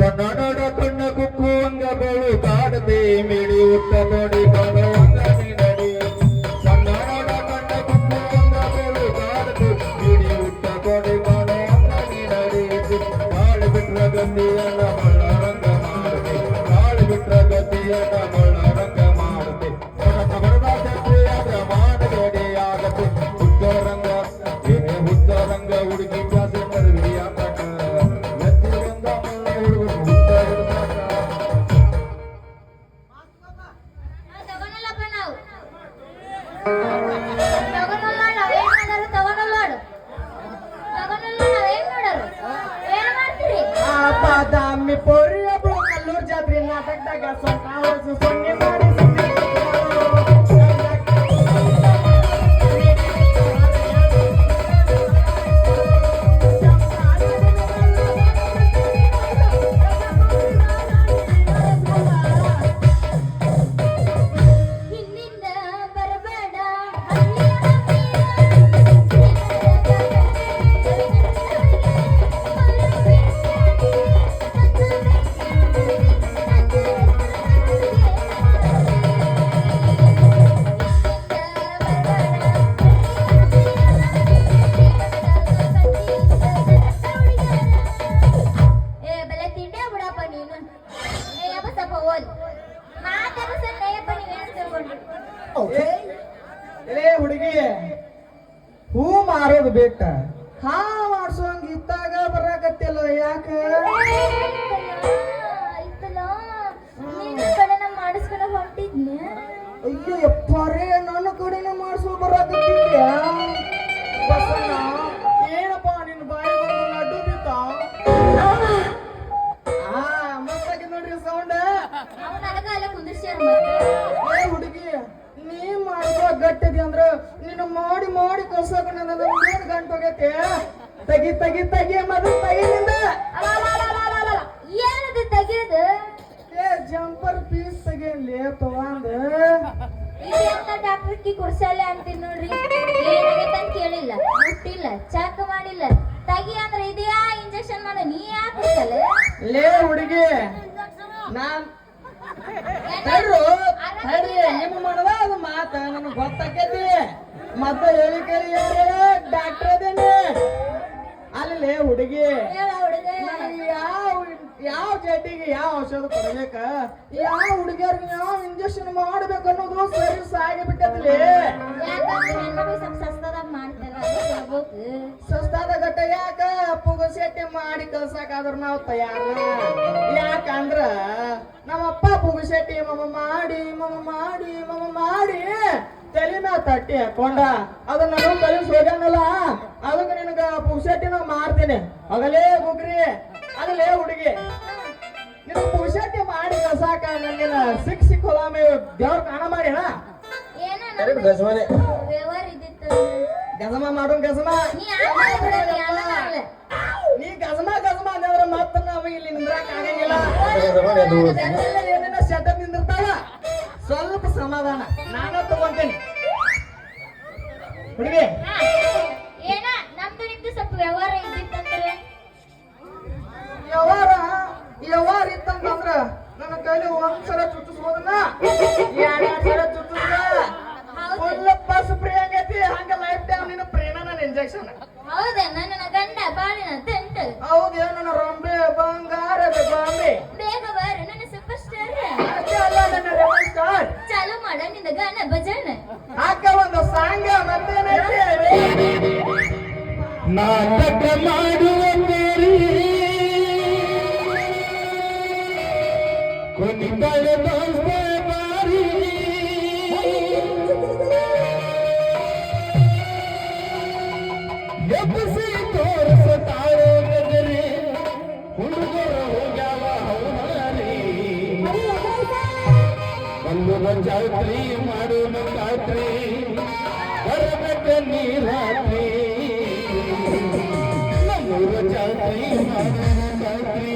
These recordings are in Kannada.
ಸಣ್ಣ ಕಣ್ಣ ಕುಕ್ಕುವಂಗ ಬೆಳು ಕಾಡದೆ ಮಿಡಿ ಉಟ್ಟ ನೋಡಿ ಕಾಣುವಂಗ ನಡಿ ಸಣ್ಣ ಕಣ್ಣ ಕುಕ್ಕುವಂಗ ಬೆಳು ಕಾಡದೆ ಮಿಡಿ ಉಟ್ಟ ನೋಡಿ ಕಾಣುವಂಗ ನಡಿ ಕಾಳು ಬಿಟ್ರ ಗತಿಯನ್ನ ಮಳ್ಳ ರಂಗ ಮಾಡುತ್ತೆ ಕಾಳು ಬಿಟ್ರ ಗತಿಯನ್ನ ಮಳ್ಳ ರಂಗ ಮಾಡುತ್ತೆ ಬಡದ ಚಕ್ರಿಯಾದ ಮಾಡಬೇಡಿ ಆಗತ್ತೆ ಹುದ್ದ ರಂಗ ಹುಡುಗಿ ಜಾಸ್ತಿ ನಡುವಿಯ ಬಾದಾಮಿ ಪೋರಿ ಒಬ್ಳು ಕಲ್ಲೂರ್ ಜಾತ್ರೆ ನಾಟಕದಾಗ ಸ್ವಲ್ಪ ಸೊನ್ನೆ ಮಾಡಿ ಹುಡುಗಿ ಹೂ ಮಾರೋದು ಬೇಕ ಹಾ ಮಾಡ್ಸೋಂಗ ಇದ್ದಾಗ ಬರಾಕತ್ತಿಲ್ಲ ಯಾಕ ಮಾಡಿಸ್ಕೊಂಡ ಹೊಂಟಿದ್ನ ಅಯ್ಯೋ ಎಪ್ಪಾರೇ ನನ್ನ ಕಡೆನೆ ಮಾಡಿಸೋ ಬರಾಕತ್ತಿದ್ಯಾ ಬಸಣ್ಣ ಏನಪ್ಪ ನಿನ್ನ ಬಾಯಿ ಬಂದು ಲಡ್ಡು ಬಿತ್ತ ಮಸ್ತಾಗಿ ನೋಡ್ರಿ ಸೌಂಡ್ ಹುಡುಗಿ ನೀ ಮಾಡುವ ಗಟ್ಟದಿ ಅಂದ್ರ ನೀನು ಮಾಡಿ ಮಾಡಿ ಕಳ್ಸಕ ನನ್ನ ಏನ್ ಗಂಟು ಹೋಗೈತೆ ತಗಿ ತಗಿ ತಗಿ ಮದು ತಗಿನಿಂದ ಏನದು ತೆಗಿಯೋದು ಜಂಪರ್ ಪೀಸ್ ತೆಗಿಯಲಿ ತಗೊಂಡ್ ಡಾಕ್ಟರ್ ಕುರ್ಸಲ್ಲ ಅಂತೀನಿ ನೋಡ್ರಿ ಏನಾಗೈತೆ ಅಂತ ಕೇಳಿಲ್ಲ ಮುಟ್ಟಿಲ್ಲ ಚೆಕ್ ಮಾಡಿಲ್ಲ ತಗಿ ಅಂದ್ರೆ ಇದೆಯಾ ಇಂಜೆಕ್ಷನ್ ಮಾಡ ನೀ ಯಾಕೆ ಲೇ ಹುಡುಗಿ ನಾನ್ ನಿಮ್ಮ ಮಾಡದ ಅದು ಮಾತ ನನಗೆ ಗೊತ್ತಾಕೈತಿ ಮತ್ತ ಹೇಳಿ ಕೇಳಿ ಡಾಕ್ಟರ್ ಅದೇನೆ ಅಲ್ಲಿ ಹುಡುಗಿ ಯಾವ ಜಡ್ಡಿಗೆ ಯಾವ ಔಷಧ ಕೊಡ್ಬೇಕ ಯಾವ ಹುಡುಗಿಯರ್ಗೆ ಯಾವ ಇಂಜೆಕ್ಷನ್ ಮಾಡ್ಬೇಕು ಅನ್ನೋದು ಸರಿ ಸಾಗಿ ಬಿಟ್ಟದ್ಲಿ ಸಸ್ತಾದ ಗಟ್ಟ ಯಾಕ ಪುಗಸೆಟ್ಟಿ ಮಾಡಿ ಕಳ್ಸಾಕಾದ್ರ ನಾವು ತಯಾರ ಯಾಕಂದ್ರ ನಮ್ಮಪ್ಪ ಪುಗಸೆಟ್ಟಿ ಮಮ್ಮ ಮಾಡಿ ತಲೆ ಮ್ಯಾಲ ತಟ್ಟಿ ಹಾಕೊಂಡ ಅದನ್ನ ನಾನು ಕಲಿಸ್ ಹೋಗ್ಯಾನಲ್ಲ ಅದಕ್ಕೆ ನಿನಗ ಪುಗಸೆಟ್ಟಿ ನಾವು ಮಾರ್ತೀನಿ ಆಗಲೇ ಗುಗ್ರಿ ಅಲ್ಲೇ ಹುಡುಗಿ ನಿನ್ನ ಪುಗಸೆಟ್ಟಿ ಮಾಡಿ ಕಳ್ಸಾಕ ನನಗಿನ ಸಿಕ್ ಹೊಲಾಮೆ ದೇವ್ರ ಕಾಣ ಮಾಡಿಣ ಗಜಮ ಮಾಡು ಗಜಮ ನೀ ಗಜಮ ಅಂದ್ರೆ ಮತ್ತ ನಾವು ಇಲ್ಲಿ ನಿಂದ್ರಾಕ ಆಗಂಗಿಲ್ಲ ಏನೇನ ಸೆಟಪ್ ನಿಂದಿರ್ತಾವ ಸ್ವಲ್ಪ ಸಮಾಧಾನ ನಾನ ತಗೊಂತೇನೆ ಹುಡುಗಿ ಏನ ನಮ್ದು ನಿಮ್ದು ಸ್ವಲ್ಪ ವ್ಯವಹಾರ ಇದ್ದಿತ್ತಂದ್ರೆ ವ್ಯವಹಾರ ಇತ್ತಂತಂದ್ರ ನನ್ನ ಕೈಲಿ ಒಂದ್ಸಲ ಚುಚ್ಚಿಸ್ಬೋದನ್ನ ಎರಡ್ ಸಲ ಚುಚ್ಚಿಸ್ದ ಫುಲ್ ಬಸ್ ಫ್ರೀ ಆಗೈತಿ ಹಂಗ ಲೈಫ್ ಟೈಮ್ ನಿನ್ನ ಪ್ರೇಮ ನನ್ನ ಇಂಜೆಕ್ಷನ್ ಹೌದಾ ನನ್ನ ಗಂಡ ಬಾಳಿನ ತಂಟ ಹೌದೇ ನನ್ನ ರೊಂಬೆ ಬಂಗಾರದ ಬಾಂಬೆ ಬೇಗ ಬಾರ ನನ್ನ ಸೂಪರ್ ಸ್ಟಾರ್ ಅಲ್ಲ ನನ್ನ ರೆಬಲ್ ಸ್ಟಾರ್ ಚಾಲು ಮಾಡ ನಿಂದ ಗಾನ ಭಜನ ಹಾಕ ಒಂದು ಸಾಂಗ್ ಮತ್ತೇನೈತಿ ನಾಟಕ ಮಾಡುವ ಮೇರಿ ಕೊನಿಗಳ ದೋಸ್ತೆ ಬಾರಿ ಎಬ್ಬಿಸಿ ತೋರಿಸುತ್ತಾಳೆ ಗಗರಿ ಹುಡುಗರು ಹೋಗ್ಯಾವ ಹೌಮಾರಿ ಒಂದು ಜಾತ್ರಿ ಮಾಡೋಣ ಖಾತ್ರಿ ಬರಬೇಕ ನೀರಾತ್ರಿ ನಮ್ಮೂರ ಜಾತ್ರಿ ಮಾಡೋಣ ಖಾತ್ರಿ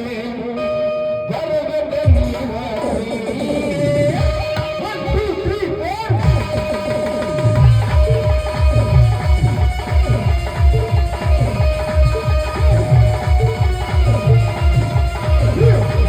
ಬರಬೇಕ ನೀರಾತ್ರಿ 1 2 3 4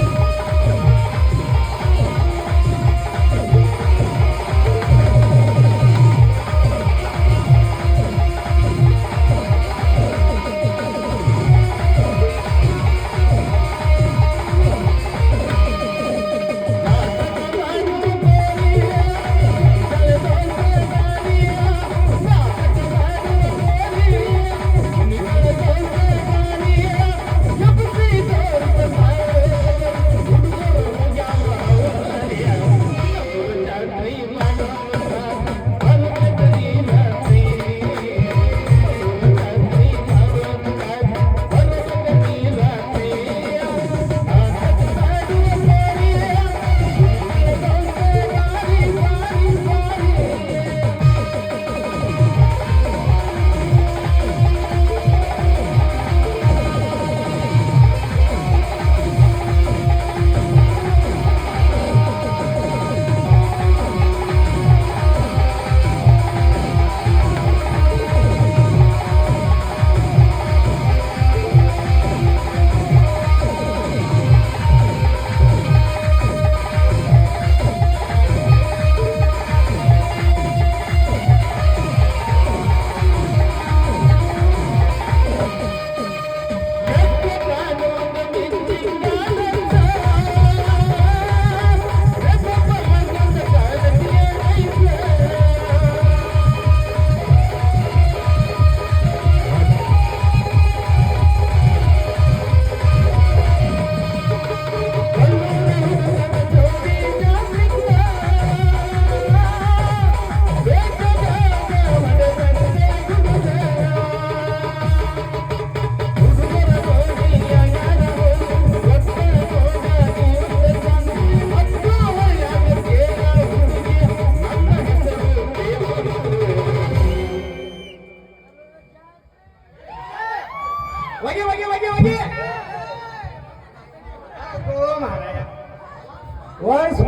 ಒನ್ಸ್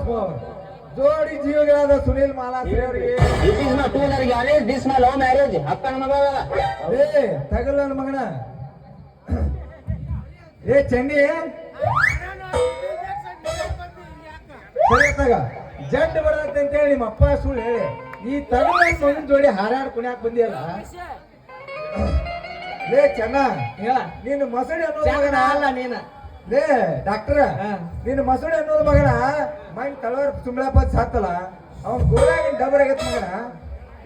ಮೋರ್ ಜೋಡಿ ಜೀವಗಳಾದ ಸುನೀಲ್ ಮಾಲಾಶ್ರೀ ಅವರಿಗೆ This is my two marriage, this my love marriage. ಅಪ್ಪನ ಮಗ ಏ ತಗಲ್ಲ ನನ್ನ ಮಗನ ಏ ಚಂಡಿ ಸರಿ ತಗ ಜಡ್ ಬರತ್ತೆ ಅಂತ ಹೇಳಿ ನಿಮ್ಮ ಅಪ್ಪ ಸುಳ್ಳು ಹೇಳಿ ಈ ತಗಲ ಮಗನ ಜೋಡಿ ಹಾರಾಡ್ ಕುಣ್ಯಾಕ ಬಂದಿಯಲ್ಲ ಲೇ ಚೆನ್ನ ಹೇಳ ನೀನು ಮಸಡಿ ಅನ್ನೋ ಜನ ಮಗನ ಅಲ್ಲ ನೀನ ಲೇ ಡಾಕ್ಟರ್ ನೀನು ಮಸಡಿ ಅನ್ನೋದು ಮಗನ ಮೈನ್ ತಳವರ್ ಸುಮ್ಳಪ್ಪ ಸಾತ್ತಲ್ಲ ಅವ್ನ ಗೋರಾಗಿನ ಡಬರ್ ಆಗೈತ್ ಮಗನ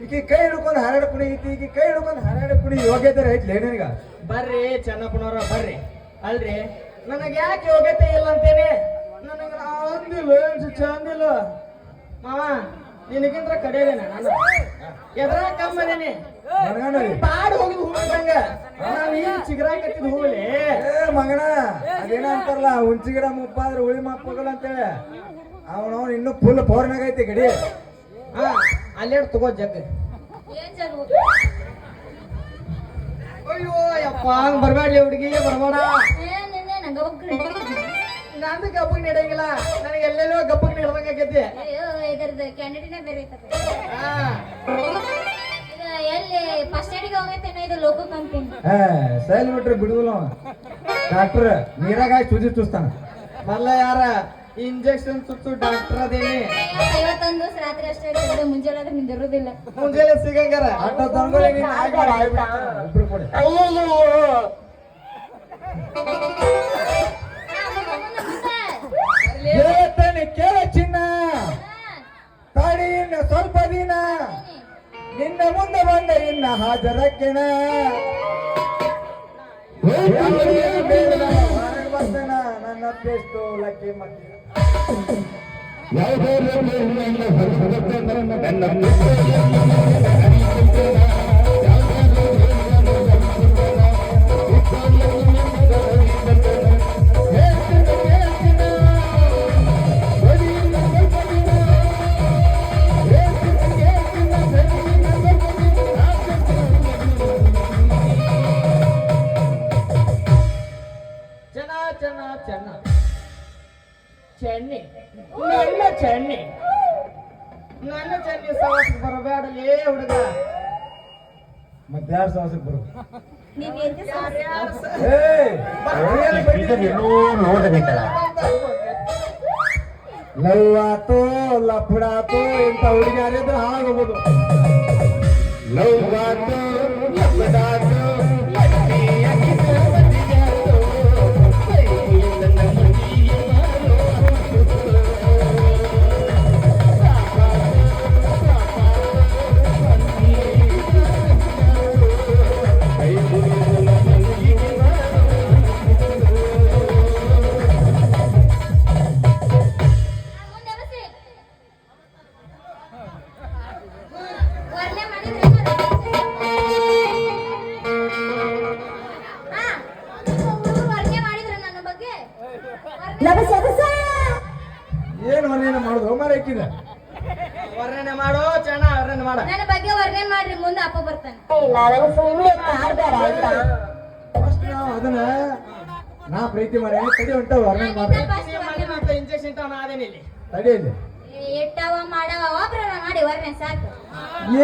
ಈಕಿ ಕೈ ಹಿಡ್ಕೊಂಡು ಹಾರಾಡ್ ಕುಣಿ ಐತಿ ಈಕಿ ಕೈ ಹಿಡ್ಕೊಂಡು ಹಾರಾಡ್ ಕುಣಿ ಯೋಗ್ಯತೆ ಐತ್ಲೇ ನಿನಗ ಬರ್ರಿ ಚೆನ್ನಪ್ಪನವ್ರ ಬರ್ರಿ ಅಲ್ರಿ ನನಗೆ ಯಾಕೆ ಯೋಗ್ಯತೆ ಇಲ್ಲ ಅಂತೇನೆ ನನಗೆ ಅಂದಿಲ್ಲ ಚಂದಿಲ್ಲ ಮಾವ ನಿನಗಿಂತ ಕಡೆಯೇನ ನಾನು ಎದ್ರ ಕಮ್ಮದೇನಿ ಮನಗಣ್ಣರಿ ಬಾಡ್ ಹೋಗಿದ್ ಹೂವಂಗ ನಾನು ಈಗ ಚಿಗರ ಕಟ್ಟಿದ್ ಹೂವಲಿ ಏ ಮಗನ ಅದೇನ ಅಂತಾರಲ್ಲ ಹುಂಚಿ ಗಿಡ ಮುಪ್ಪಾದ್ರೆ ಉಳಿ ಮಪ್ಪಗಲ್ಲ ಅಂತೇಳಿ ಅವನವನು ಇನ್ನೂ ಫುಲ್ ಪವರ್ನಾಗ ಐತಿ ಗಡಿ ಹಾ ಅಲ್ಲೇ ತಗೋ ಜಗ್ ಏನ್ ಜಗು ಅಯ್ಯೋ ಯಪ್ಪ ಹಂಗ ಬರ್ಬೇಡ್ಲಿ ಹುಡುಗಿ ಬರ್ಬೇಡ ನಿನ್ನೆ ನಂಗ ಒಗ್ಗರಣೆ ನಂದು ಗಪ್ಪಗ್ ನಡೆಯಂಗಿಲ್ಲ ನನಗೆ ಎಲ್ಲೆಲ್ಲೋ ಗಪ್ಪಗ್ ನಡೆದಂಗಾಗೈತಿ ಅಯ್ಯೋ ಇದರದ ಕ್ಯಾಂಡಿಡೇಟ್ನೇ ಬೇರೆ ಐತಪ್ಪ ಹಾ ಇದು ಎಲ್ಲಿ ಫಸ್ಟ್ ಏಡಿಗೆ ಹೋಗೈತೇನೋ ಇದು ಲೋಕಕ್ ಅಂತೀನಿ ಸೈಲ್ ಬಿಟ್ರೆ ಬಿಡುದಿಲ್ಲ ಡಾಕ್ಟರ್ ನೀರಾಗ ಹಾಕಿ ಸುಜಿ ಚೂಸ್ತಾನ ಮಲ್ಲ ಯಾರ ಇಂಜೆಕ್ಷನ್ ಸುತ್ತು ಡಾಕ್ಟರ್ ಅದೇನಿ 51 ದಿವಸ ರಾತ್ರಿ ಅಷ್ಟೇ ಇರ್ತದೆ ಮುಂಜಾನೆ ಆದ್ರೆ ನಿಂದಿರೋದಿಲ್ಲ ಮುಂಜಾನೆ ಸಿಗಂಗಾರ ಆಟ ತಂದ್ರೆ ನೀನು ಇಬ್ರು ಕೊಡಿ ಹೇಳ್ತೇನೆ ಕೇಳ ಚಿನ್ನ ತಾಡಿ ಇನ್ನ ಸ್ವಲ್ಪ ದಿನ ನಿನ್ನ ಮುಂದೆ ಬಂದ ಇನ್ನ ಹಾಜರಕ್ಕಿನ ಬರ್ತೇನ ನನ್ನ ಪೇಸ್ಟು ಲಕ್ಕಿ ಮತ್ತೆ ಚೆನ್ನಿ ನನ್ನ ಚೆನ್ನಿ ನನ್ನ ಚೆನ್ನಿ ಸವಾಸ ಬರಬೇಡಲೇ ಹುಡುಗ ಮತ್ತೆ ಯಾರು ಸಾಹಸಕ್ಕೆ ಬರು ನೀವ್ ಎಲ್ಲಿ ನೋಡಬೇಕಲ್ಲ ಲವ್ ಆತೋ ಲಫಡಾತೋ ಇಂಥ ಹುಡುಗಿಯಾರಿದ್ರೆ ಹಾಗೋಗ್ಬೋದು ಲವ್ ಆತೋ ಲಫಡಾತೋ ಏನ್ ವರ್ಣನೆ ಮಾಡುದು ಮರ ಹಾಕಿದೆ ವರ್ಣನೆ ಮಾಡೋ ಚೆನ್ನ ವರ್ಣನೆ ಮಾಡ ನನ್ನ ಬಗ್ಗೆ ವರ್ಣನೆ ಮಾಡ್ರಿ ಮುಂದೆ ಅಪ್ಪ ಬರ್ತಾನೆ ಫಸ್ಟ್ ನಾವು ಅದನ್ನ ನಾ ಪ್ರೀತಿ ಮಾಡಿ ತಡಿ ಹೊಂಟ ವರ್ಣನೆ ಮಾಡಿ ಇಂಜೆಕ್ಷನ್ ತಾವ ಅದೇನಿ ಇಲ್ಲಿ ತಡಿಯಲ್ಲಿ ಎಟ್ಟವ ಮಾಡವ ಒಬ್ರ ಮಾಡಿ ವರ್ಣನೆ ಸಾಕು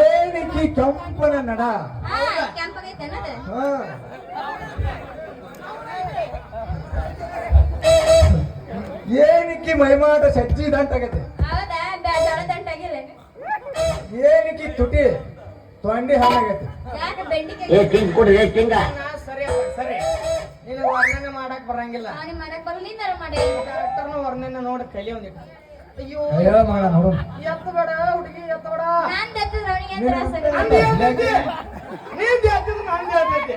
ಏನಕ್ಕೆ ಕೆಂಪನ ನಡ ಕೆಂಪಾಗೈತೆ ಅನ್ನೋದು ಹಾ ಏನಕ್ಕೆ ಮೈಮಾಟ ಸಜ್ಜಿ ದಂಟಾಗತ್ತೆ ಹೌದಾ ಜಳ ದಂಟಾಗಿಲ್ಲ ಏನಕ್ಕೆ ತುಟಿ ತೊಂಡಿ ಹಾಳಾಗತ್ತೆ ಯಾಕೆ ಬೆಂಡಿಗೆ ಸರಿ ಸರಿ ನೀನು ವರ್ಣನೆ ಮಾಡಕ್ ಬರಂಗಿಲ್ಲ ಅವನಿಗೆ ಮಾಡಕ್ ಬರಲ್ಲ ನೀನಾರ ಮಾಡಿ ಡಾಕ್ಟರ್ನ ವರ್ಣನೆ ನೋಡಿ ಕಲಿ ಒಂದಿಟ್ಟು ಅಯ್ಯೋ ಹೇಳ ಮಗ ನೋಡು ಎತ್ತ ಬೇಡ ಹುಡುಗಿ ಎತ್ತ ಬೇಡ ನಾನ್ ಎತ್ತಿದ್ರೆ ಅವನಿಗೆ ತ್ರಾಸ ಅಂದಿ ಹೇಳ್ತೈತಿ. ನೀನ್ ಎತ್ತಿದ್ರೆ ನಂಗೆ ಹೇಳ್ತೈತಿ.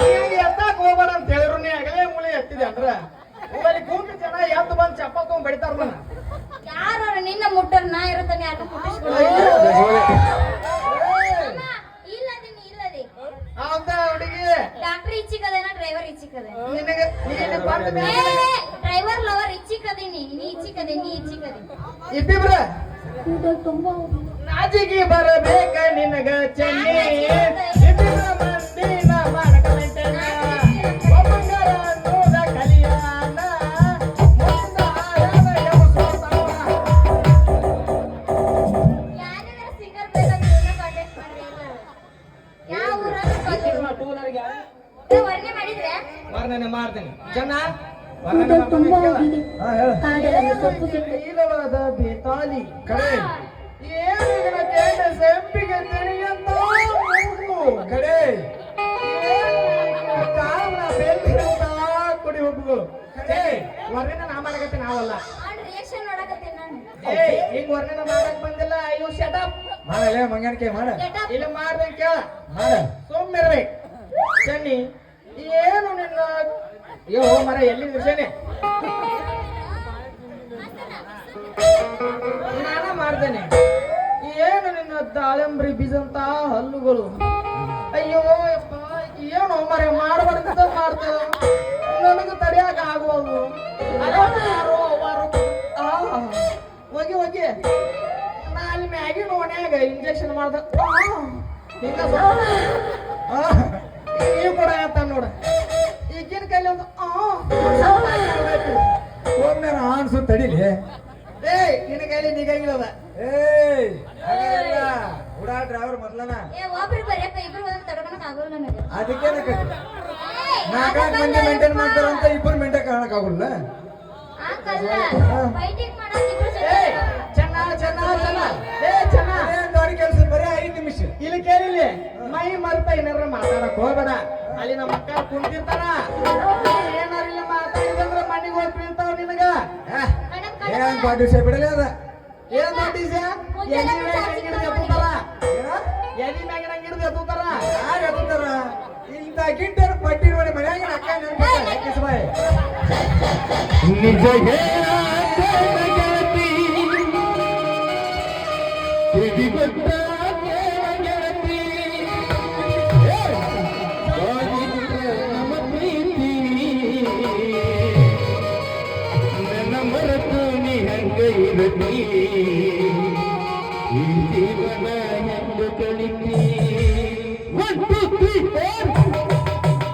ನಿನಗೆ ಎತ್ತಾಕ್ ಹೋಗ್ಬೇಡ ಅಂತ ಹೇಳಿದ್ರು ನೀ ಅಗಲೇ ಮೂಳೆ ಎತ್ತಿದೆ ಅಂದ್ರ ಊರಲ್ಲಿ ಗುಂಪು ಜನ ಎದ್ದು ಬಂದು ಚಪ್ಪ ತಗೊಂಡ್ ಬಡಿತಾರ ನನ್ನ ಯಾರು ನಿನ್ನ ಮುಟ್ಟರ್ ನಾ ಇರುತ್ತಾನೆ ಯಾರು ಇಲ್ಲದಿ ಹೌದಾ ಹುಡುಗಿ ಡಾಕ್ಟರ್ ಇಚ್ಚಿಕದೇನ ಡ್ರೈವರ್ ಇಚ್ಚಿಕದೆ ನಿನಗೆ ನೀನು ಬಂದ ಮೇಲೆ ಡ್ರೈವರ್ ಲವರ್ ಇಚ್ಚಿಕದೇನಿ ನೀ ಇಚ್ಚಿಕದೆ ಇಬ್ಬಿಬ್ರ ನಾಜಿಗೆ ಬರಬೇಕ ನಿನಗ ಚೆನ್ನಿ ಇಬ್ಬಿಬ್ರ ಮಂದಿನ ಮಾಡಕಲಂಟನ ಒಬ್ಬಂಗರ ನೋಡ ಕಲಿಯ ಚೆನ್ನ ತುಂಬಾ ಆಗಿದೆ ಹಾ ಹೇಳ ಹಾಡೆಲ್ಲ ಸೊಪ್ಪು ಸಿಕ್ತು ನೀಲವಾದ ಬೇತಾಲಿ ಕಡೆ ಏನು ಇದನ್ನ ಕೇಟ ಸೆಂಪಿಗೆ ತಿಳಿಯಂತ ಕಡೆ ಕಾರಣ ಬೇಕಿರಂತ ಕುಡಿ ಹೋಗ್ಬೇಕು ವರ್ಣನ ನಾ ಮಾಡಕತ್ತಿ ನಾವಲ್ಲ ರಿಯಾಕ್ಷನ್ ನೋಡಕತ್ತೀನಿ ನಾನು ಹಿಂಗ್ ವರ್ಣನ ಮಾಡಕ್ ಬಂದಿಲ್ಲ ಅಯ್ಯೋ ಶಟಪ್ ಮಾಡಲೇ ಮಂಗನಕೆ ಮಾಡ Get up. ಇಲ್ಲಿ ಮಾಡ್ಬೇಕು ಕೇಳ ಮಾಡ ಸುಮ್ಮಿರ್ಬೇಕು ಶನಿ ಏನು ನಿನ್ನ ಅಯ್ಯೋ ಮರ ಎಲ್ಲಿ ಶನಿ ನಾನ ಮಾಡ್ತೇನೆ ಏನು ನಿನ್ನ ದಾಳಿಂಬ್ರಿ ಬೀಜಂತ ಹಲ್ಲುಗಳು ಅಯ್ಯೋ ಯಪ್ಪ ಏನು ಮರ ಮಾಡಬಾರ್ದ ಮಾಡ್ತೇವೆ ನನಗೆ ತಡಿಯಾಕ ಆಗುವವು ಹೋಗಿ ಹೋಗಿ ನಾ ಅಲ್ಲಿ ಮ್ಯಾಗಿನ ಓಣ್ಯಾಗ ಇಂಜೆಕ್ಷನ್ ಮಾಡ್ದ ಹಿಂಗ ನೀವು ಕೂಡ ಆತ ನೋಡ ಈಗಿನ ಕೈಲಿ ಒಂದು ಒಮ್ಮೆ ಆನ್ಸು ತಡಿಲಿ ಏ ನಿನ್ನ ಕೈಲಿ ನಿಗಂಗಿಲ್ಲದ ಏಯ್ ಹಾಗೇನಿಲ್ಲ ಉಡಾ ಡ್ರೈವರ್ ಮೊದ್ಲನ ಏ ಒಬ್ರು ಬರೀಪ್ಪ ಇಬ್ರು ಹೋದ್ರೆ ತಡ್ಕೊಳಕ್ ಆಗೋಲ್ಲ ನನಗೆ ಅದಕ್ಕೆ ನಾಲ್ಕು ಮಂದಿ ಮೇಂಟೈನ್ ಮಾಡ್ತಾರಂತ ಇಬ್ಬರು ಮೇಂಟೈನ್ ಕಾಣಕ್ ಆಗುಲ್ಲ ಹಂಗಲ್ಲ ಫೈಟಿಂಗ್ ಮಾಡಕ್ ಇಬ್ರು ಏ ಚೆನ್ನ ಚೆನ್ನ ಚೆನ್ನ ಏ ಚೆನ್ನ ಗಾಡಿ ಕೆಲಸ ಬರೀ 5 ನಿಮಿಷ ಇಲ್ಲಿ ಕೇಳಿಲಿ ಮೈ ಮರ್ತ ಏನಾರ ಮಾತಾಡಕ್ ಹೋಗ್ಬೇಡ ಅಲ್ಲಿ ನಮ್ಮ ಅಕ್ಕ ಕುಂತಿರ್ತಾರ ಏನಾರ ಇಲ್ಲ ಮಾತಾಡಿದಂದ್ರ ಮನೆಗೆ ಹೋಗಿ ಬೀಳ್ತಾವ ನಿನಗ ಏನ್ ಪಾಠ ಬಿಡಲೇ ಅದ ಏನ್ ನೋಟಿಸ ಎದಿ ಮ್ಯಾಗ ಹಿಡಿದು ಎತ್ತುತ್ತಾರ ಎದಿ ಮ್ಯಾಗ ಹಿಡಿದು ಎತ್ತುತ್ತಾರ ಯಾರು ಎತ್ತಾರ ಇಂತ ಗಿಂಟರ್ ಪಟ್ಟಿ ನೋಡಿ ಮನ್ಯಾಗ ಅಕ್ಕ ನೆನಪಿಲ್ಲ ಕಿಸ್ಬಾಯ್ ನಿಜ ಮರೆತು ನೀ ಹಂಗ ಇರತಿ ಈ ಜೀವನ ಹೆಂಗ ಕಳಿತಿ 1 2 3 4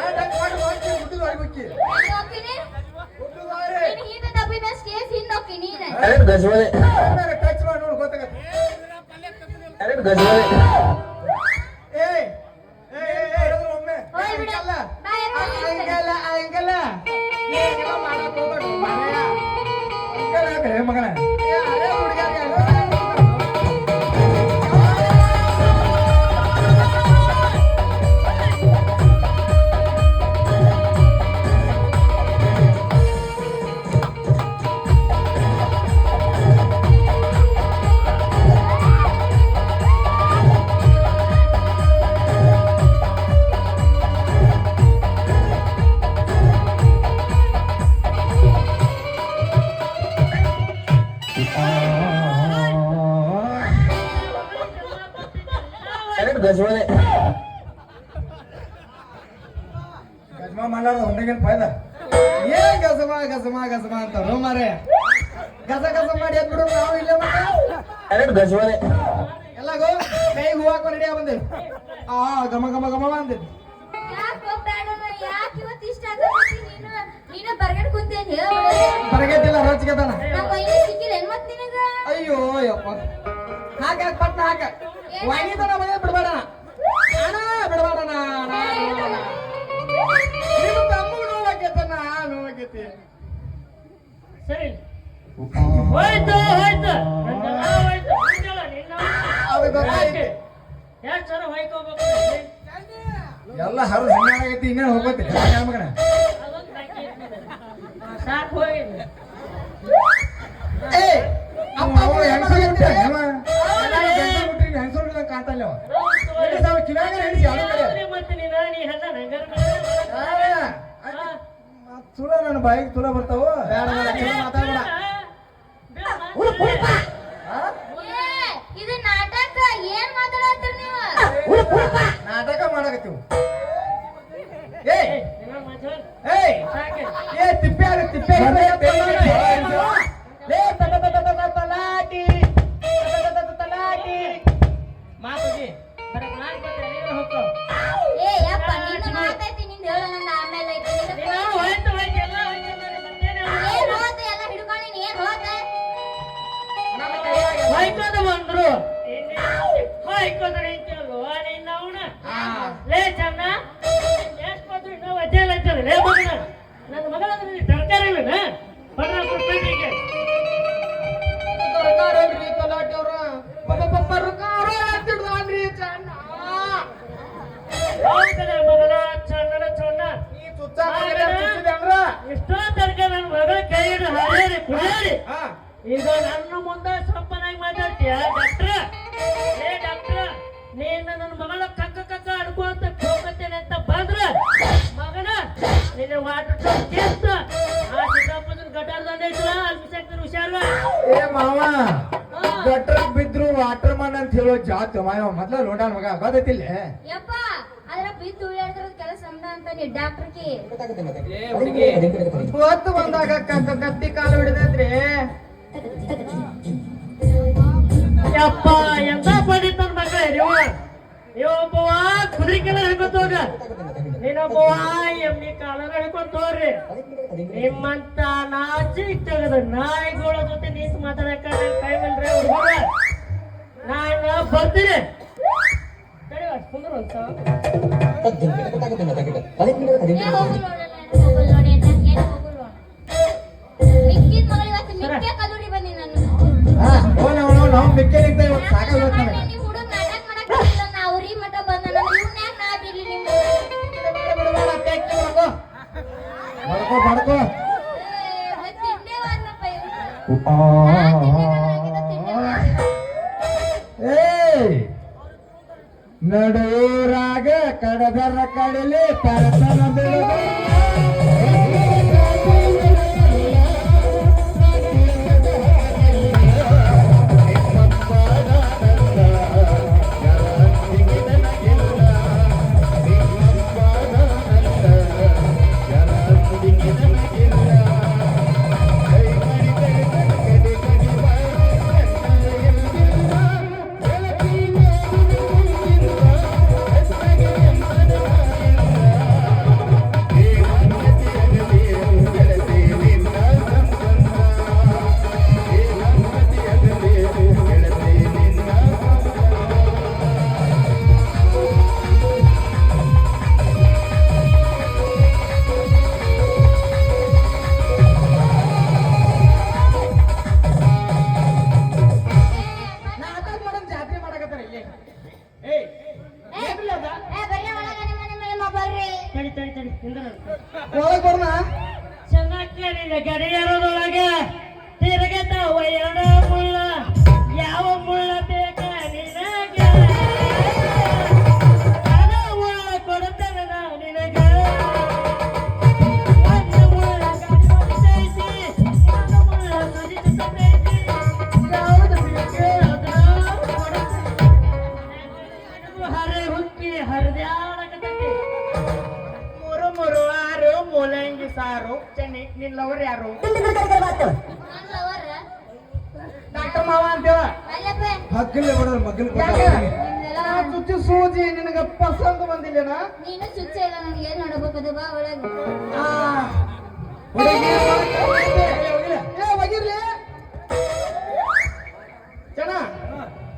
ಎಲ್ಲಿ ಹೋಗ್ತೀನಿ? ನೀನ್ ಹಿಂದೆ ತಪ್ಪಿದ ಸ್ಟೇಜ್ ಹಿಂದೆ ಹೋಗ್ತೀನಿ ನೀನು. ಎರಡು ಗಜವಾಲೆ ಟಚ್ ಮಾಡಿ ನೋಡಿ ಗೊತ್ತಾಗತ್ತೆ. ಎರಡು ಗಜವಾಲೆ ಏಯ್ ಒಮ್ಮೆ ಹೋಯ್ ಬಿಡು. ಬಾಯ್ ಎತ್ಕೊಂಡು ಹಂಗಲ್ಲ ನೀನೆಲ್ಲ ಮಾಡಕ್ ಹೋಗ್ಬೇಡ ಮಾರಾಯ. ಮಗನ ಏ, ಅದೇ ಹುಡುಗರಿಗೆ ಎರಡು ಗಜವಾಲೆ ಗಜ್ಮಾ ಮಾಡಾರ ಹೊಂದಾಗೇನು ಫಾಯ್ದ. ಏನ್ ಗಸಮ ಅಂತಾರ ಮಾರೇ. ಗಸ ಮಾಡಿ ಎದ್ ಬಿಡು ನಾವು ಇಲ್ಲೇ ಮತ್ತೆ ಎರಡು ಗಜವಾಲೆ ಎಲ್ಲಾಗೋ ಕೈ ಹೂ ಹಾಕೊಂಡು ರೆಡಿ ಬಂದೇವಿ. ಗಮ ಅಂದಿದ್ದು. ಯಾಕೆ ಹೋಗ್ಬೇಡ ಯಾಕೆ ಇವತ್ತು ಇಷ್ಟ ಆಗತ್ತೆ ನೀನು ಬರ್ಗಡೆ ಕುಂತೇನ್ ಹೇಳ್ಬಿಡು. ಬರಗೈತಿಲ್ಲ ರೊಚ್ಚಿಗೆದನ. ನಮ್ಮ ಮೈಲಿ ಸಿಕ್ಕಿಲ್ಲ ಏನ್ ಮತ್ ನಿನಗ? ಅಯ್ಯೋ ಯಪ್ಪ ಹಾಕ ಪಟ್ನ ಹಾಕ ವಾಣಿತನ ಮನೆ ಬಿಡಬೇಡ ಅಣ್ಣ ಬಿಡಬೇಡಣ. ನಿಮ್ಮ ತಮ್ಮಗೂ ನೋವಾಗೈತೆ ನೋವಾಗೈತಿ. ಸರಿ ಹೋಯ್ತು ಹೋಯ್ತು ನಂದೆಲ್ಲ ಹೋಯ್ತು ಮುಂಜಾನೆ ನಿನ್ನ ಅದು ಗೊತ್ತಾಯ್ತು. ಎಷ್ಟು ಸಲ ಹೊಯ್ಕೋಬೇಕು ಎಲ್ಲ ಹರಿದು ಹಂಗಾಗೈತಿ ಇನ್ನೇನು ಹೋಗ್ಬೇಕು ಮಗನ. ಅದೊಂದು ಬಾಕಿ ಇರ್ತದೆ. ಸಾಕು ಹೋಗಿದೆ ಏ ಅಪ್ಪ ಹೆಂಗಸೋಡ್ದಂಗೆ ಕಾಣ್ತಲ್ಲ ಅವ ಕಿವ್ಯಾಗ ಹಿಡಿಸಿ ಅವನ ಕಡೆ ಮತ್ತೆ ನೀನು ನೀ ಹಂಗ ನಂಗರ ತುಳ ನನ್ನ ಬಾಯಿಗೆ ತುಳ ಬರ್ತಾವ. ಬೇಡ ಬೇಡ ಚಲೋ ಮಾತಾಡ್ಬೇಡ. ಏ, ಇದು ನಾಟಕ ಏನ್ ಮಾತಾಡತ್ತೀರಿ ನೀವು? ನಾಟಕ ಮಾಡಕತ್ತೀವಿ. ಏ ತಿಪ್ಪೆ ತಲಾಟಿ ಮಾತುಗಿ ಏ ಯಪ್ಪ ನಿನ್ನ ಮಾತೈತಿ ನಿಂದ ಹೇಳ ನನ್ನ ಆಮೇಲೆ ಐತಿ ಏನ್ ಹೋತ ಎಲ್ಲ ಹಿಡ್ಕೊಂಡು ನೀನ್ ಏನ್ ಹೋತ? ಹೊಯ್ಕೋದ ಬಂದ್ರು ಹೊಯ್ಕೋದ ನಿಂತಲ್ವ ನಿನ್ನ ಅವನ ಲೇ ಚನ್ನ ಎಷ್ಟು ಬಂದ್ರು ಇನ್ನೂ ವಜ್ಜೆಲ್ಲ ಇರ್ತದೆ ಲೇ ಮಗನ ನನ್ನ ಮಗಳ ತರಕಾರಿ ಇಲ್ಲ ಬಡ್ರಾಪುರ ಪೇಟೆಗೆ ತರಕಾರಿ ತಲಾಟಿ ಅವ್ರ ತಿಡ್ದಾನ್ರಿ ಚಣ್ಣ ಹೌದಲ್ಲ ಮಗನ ಚಣ್ಣನ ಚಣ್ಣ ಈ ಚುಚ್ಚಿದೆ ಅಂದ್ರ ಎಷ್ಟೋ ತನಕ ನನ್ನ ಮಗಳ ಕೈ ಹಿಡಿದು ಹಾರಿ ಕುಡಿಯಾರಿ ಈಗ ನನ್ನ ಮುಂದೆ ಸಪ್ಪನಾಗಿ ಮಾತಾಡ್ತೀಯ ಡಾಕ್ಟ್ರ ಏ ಡಾಕ್ಟ್ರ ನೀನು ನನ್ನ ಮಗಳ ಕಕ್ಕ ಅಡ್ಕೊಂತ ಹೋಗ್ತೇನೆ ಅಂತ ಬಂದ್ರ ಮಗನ ನಿನ್ನ ವಾಟರ್ ಟೌನ್ ಕೇಸ್ ಆ ಸಿಕ್ಕಾಪದ ಗಟಾರ್ದಂಡ ಐತಲ್ಲ ಅಲ್ಲಿ ಬಿಸಾಕ್ತಾನೆ ಹುಷಾರ ಏ ಮಾವ ಗಟ್ರ ಬಿದ್ರು ವಾಟರ್ ಮನ್ ಅಂತ ಹೇಳೋ ಜಾತ್ ಮಾವ ಮೊದ್ಲ ನೋಡಾನ ಮಗ ಗೊತ್ತೈತಿಲ್ಲ. ಯಪ್ಪ ಅದ್ರ ಬಿದ್ದು ಉಳ್ಳಾಡ್ದ್ರ ಕೆಲಸ ಅಂದ ಅಂತ ನೀ ಡಾಕ್ಟರ್ಗೆ ಹೊತ್ತು ಬಂದಾಗ ಕತ್ತಿ ಕಾಲು ಹಿಡಿದ್ರಿ. ಯಪ್ಪ ಎಂತ ಪಡಿತ ನನ್ನ ಮಕ್ಕಳ ನೀವೊಬ್ಬವ ಕುದುರೆಕೆಲ್ಲ ಹಿಡ್ಕೊಂತ ಹೋಗ ನೀನೊಬ್ಬವ ಎಮ್ಮಿ ಕಾಲರ ಹಿಡ್ಕೊಂತ ಹೋಗ್ರಿ. ನಿಮ್ಮಂತ ನಾಚಿ ತೆಗದ ನಾಯಿಗಳ ಜೊತೆ ನಿಂತು ಮಾತಾಡಕ ಕೈ ಮೇಲ್ರಿ ಹುಡುಗ ನಾನು ಬರ್ತೀನಿ ಕುಂದ್ರು ಅಂತ ಹೋಗಲ್ ನೋಡಿ ಅಂತ ಏನ್ ಹೋಗಲ್ ನೋಡ ಮಿಕ್ಕಿದ ಮಗಳು ಇವತ್ತು ಮಿಕ್ಕೆ ಕಲ್ಲೂರಿ ಬಂದಿ ನಾನು ನಾವು ಮೆಕ್ಯಾನಿಕ್ ಇವತ್ತು ಸಾಕಾಗೋತ್ ನನಗೆ. ನಿಮ್ ಹುಡುಗ ನಾಟಕ ಮಾಡಕ್ ಬಂದಿಲ್ಲ ನಾ ಅವ್ರಿ ಮಠ ಬಂದ ನಾನು ಇವ್ನ ಯಾಕೆ ನಾ ಬಿಡ್ಲಿ ನಿಮ್ಗೆ ಬಡ್ಕೋ ತಿಂಡೆ ವಾದ್ನಪ್ಪ ಏಯ್ ನಡುರಾಗ ಕಡದರ ಕಡಲೆ ಪರತನ ಬೆಳೆದ ತಡಿ ಹಿಂದೆ ಒಳಗ್ ಬರ್ನ ಚೆನ್ನಾಗಿ ಗಡಿಯಾರದೊಳಗೆ ತಿರುಗತಾವ ಎರಡು ಮುಳ್ಳ ಯಾವ ಮುಳ್ಳ ಬೇಕ ನಿನಗೆ ಅದ ಮುಳ್ಳ ಕೊಡುತ್ತೇನೆ ನಾ ನಿನಗೆ ಒಂದು ಮುಳ್ಳ ಗಾಡಿ ಹೊಡಿತೈತಿ ಇನ್ನೊಂದು ಮುಳ್ಳ ಸುಜಿತೈತಿ ಯಾವುದು ಬೇಕೆ ಅದನ್ನ ಕೊಡುತ್ತೇನೆ ಹರೆ ಹುಕ್ಕಿ ಹರಿದ್ಯಾಡಕತೈತಿ ಮೂರು ಮೂರು ಆರು ಮೂಲಂಗಿ ಸಾರು ಚೆನ್ನಿ ನಿಲ್ಲವ್ರು ಯಾರು ನನ್ ಲವರ್ ಡಾಕ್ಟರ್ ಮಾವ ಅಂತೇವ ಅಲ್ಲಪ್ಪ ಹಗ್ಗಲ್ಲೇ ಬಿಡೋದು ಮಗ್ಗಲ್ ನಿಮ್ದೆಲ್ಲ ಚುಚ್ಚು ಸೂಜಿ ನಿನಗ ಪಸಂದ್ ಬಂದಿಲ್ಲೇನ ನೀನು ಚುಚ್ಚ ಇಲ್ಲ ನನಗೆ ಏನ್ ನೋಡಬೇಕದು ಬಾ ಒಳಗೆ ಹೋಗಿರ್ಲಿ ಚೆನ್ನ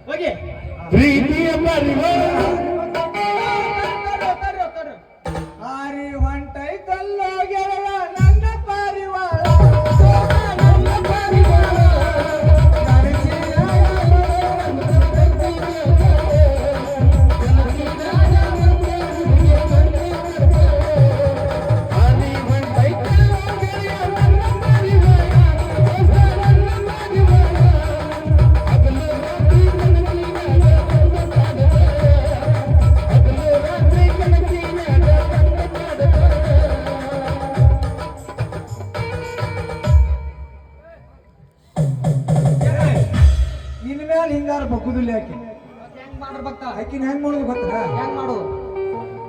ಹೋಗಿ ಪ್ರೀತಿಯ ಪರಿವಾರ ಹಾರಿ ಹೊಂಟೈತಲ್ಲ ಗೆಳೆಯ ನನ್ನ ಪಾರಿವಾಳ ನನ್ನ ಪಾರಿವಾಳ ಇನ್ಮೇಲೆ ಹಿಂಗಾರ ಬಗ್ಗುದಿಲ್ಲ ಆಕೆ ಹೆಂಗ್ ಮಾಡ್ಬೇಕ ಆಕಿನ ಹೆಂಗ್ ಮಾಡೋದು ಗೊತ್ತಾ ಹೆಂಗ್ ಮಾಡೋದು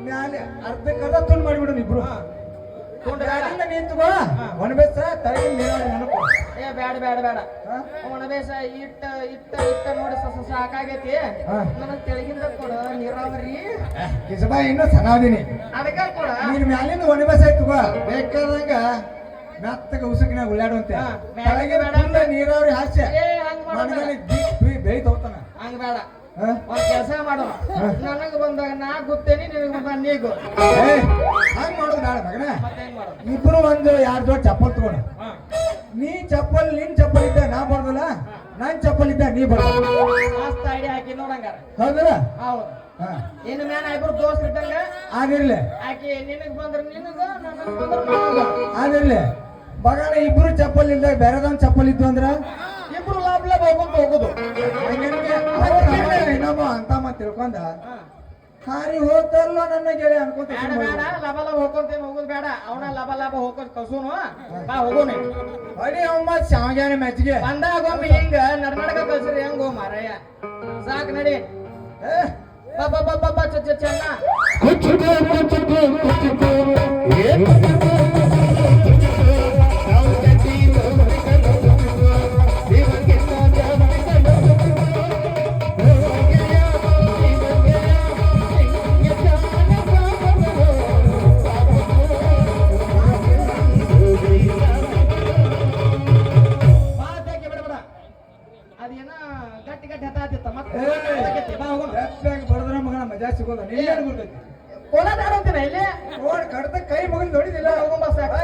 ಮ್ಯಾಲೆ ಅರ್ಧಕ್ಕರ್ಧ ತುಂಡು ಮಾಡಿಬಿಡೋಣ ಇಬ್ರು ಗಾಡಿಯಿಂದ ನಿಂತ್ಕೋ ಒಣಬೇಸ ತಲೆಗೆ ನೀರಾಳಿ ನೆನಪು ಏ ಬ್ಯಾಡ ಬ್ಯಾಡ ಬ್ಯಾಡ ಹಾ? ಒಣಬೇಸ ಇಟ್ಟ ನೋಡಿ ಸಾಕಾಗೈತಿ ಹಾ. ನನಗ್ ತೆಳಗಿಂದ ಕೊಡ ನೀರಾವರಿ ಕಿಸಬಾ ಇನ್ನೂ ಸಣ್ಣದಿನಿ ಅದಕ್ಕ ಕೊಡ ನೀನ್ ಮ್ಯಾಲಿಂದ ಒಣಬೇಸ ಆಯ್ತುಕೋ ಬೇಕಾದಂಗ ಮೆತ್ತಗ ಉಸುಕಿನಾಗ ಉಳ್ಳಾಡುವಂತೆ ಹಾ, ಕೆಳಗೆ ಬೇಡ. ಫುಲ್ ನೀರಾವರಿ ಹಾಸ್ಯ ಏ ಹಂಗ್ ಮಾಡೋಣ ಮನಗಲಿ ಬೆಳಿ ಹೋಗ್ತಾನ ಹಂಗ ಬೇಡ ಒಂದ್ ಕೆಲಸ ಮಾಡೋಣ ನನಗ್ ಬಂದಾಗ ನಾ ಗುತ್ತೇನಿ ನಿನಗ್ ಬಂದಾಗ ನೀ ಗು ಹಂಗ್ ಮಾಡೋದು ಬೇಡ ಮಗನ ಮತ್ತೆ ಹೆಂಗ್ ಮಾಡೋದು ಇಬ್ರು ಒಂದು ಯಾರ್ ಜೋಡ್ ಚಪ್ಪಲ್ ತಗೋಣ ನೀ ಚಪ್ಪಲ್ ನಿನ್ ಚಪ್ಪಲ್ ಇದ್ದ ನಾ ಬರ್ದಲ್ಲ ನನ್ ಚಪ್ಪಲ್ ಇದ್ದ ನೀ ಬರ್ದಲ್ಲ ಮಸ್ತ್ ಐಡಿಯಾ ಹಾಕಿ ನೋಡಂಗಾರ ಹೌದಲ್ಲ ಹೌದು ಹಾ ಇನ್ನು ಮ್ಯಾನ ಇಬ್ರು ದೋಸ್ತ್ ಇದ್ದಂಗ ಆಗಿರ್ಲಿ ಆಕಿ ನಿನಗ್ ಬಂದ್ರ ನಿನಗ ನನಗ್ ಬಂದ್ರ ನನಗ ಆಗಿರ್ಲಿ ಮಗನ ಇಬ್ರು ಚಪ್ಪಲ್ ಇಲ್ದ ಬೇರೆದೊಂದ್ ಚಪ್ಪಲ್ ಇದ್ದು ಅಂದ್ರ ಇಬ್ರು ಲಾಭ ಹೋಗೋದು ಹೋಗುದು ಇನ್ನೊಬ್ಬ ಅಂತ ಮತ್ ತಿಳ್ಕೊಂಡ ಹಾರಿ ಹೋಗ್ತಾರಲ್ಲ ನನ್ನ ಗೆಳೆ ಅನ್ಕೊಂತ ಬೇಡ ಬೇಡ ಲಾಭ ಹೋಗ್ಕೊಂತೇನ್ ಹೋಗುದು ಬೇಡ ಅವನ ಲಾಭ ಹೋಗೋದ್ ಕಳ್ಸೂನು ಬಾ ಹೋಗೋಣ ಅಡಿ ಅಮ್ಮ ಶಾವ್ಯಾನ ಮೆಚ್ಚಿಗೆ ಬಂದಾಗ ಒಮ್ಮೆ ಹಿಂಗ ನಡ್ನಾಡಕ ಕಳ್ಸ್ರಿ ಹೆಂಗೋ ಮಾರಯ್ಯ ಸಾಕ್ ನಡಿ ಬಾ ಬಾ ಬಾ ಬಾ ಬಾ ಚೆನ್ನ ಮಾತಾಕಿ ಬಿಡ ಬಿಡ ಅದೇನ ಗಟ್ಟಿ ಗಟ್ಟಿ ಹತ್ತಾತಿತ್ತ ಮತ್ತೆ ಬಾ ಹೋಗೋಣ ಬಡದ್ರ ಮಗನ ಮಜಾ ಸಿಗೋದ ನೀನ್ ಬಿಡ್ತೈತಿ ಕೋಲಾಟ ಆಡೋಂತೀನ ಇಲ್ಲಿ ನೋಡ್ ಕಡ್ತ ಕೈ ಮಗನ್ ನೋಡಿದಿಲ್ಲ ಹೋಗೋಣ ಬಾ ಸಾಕ್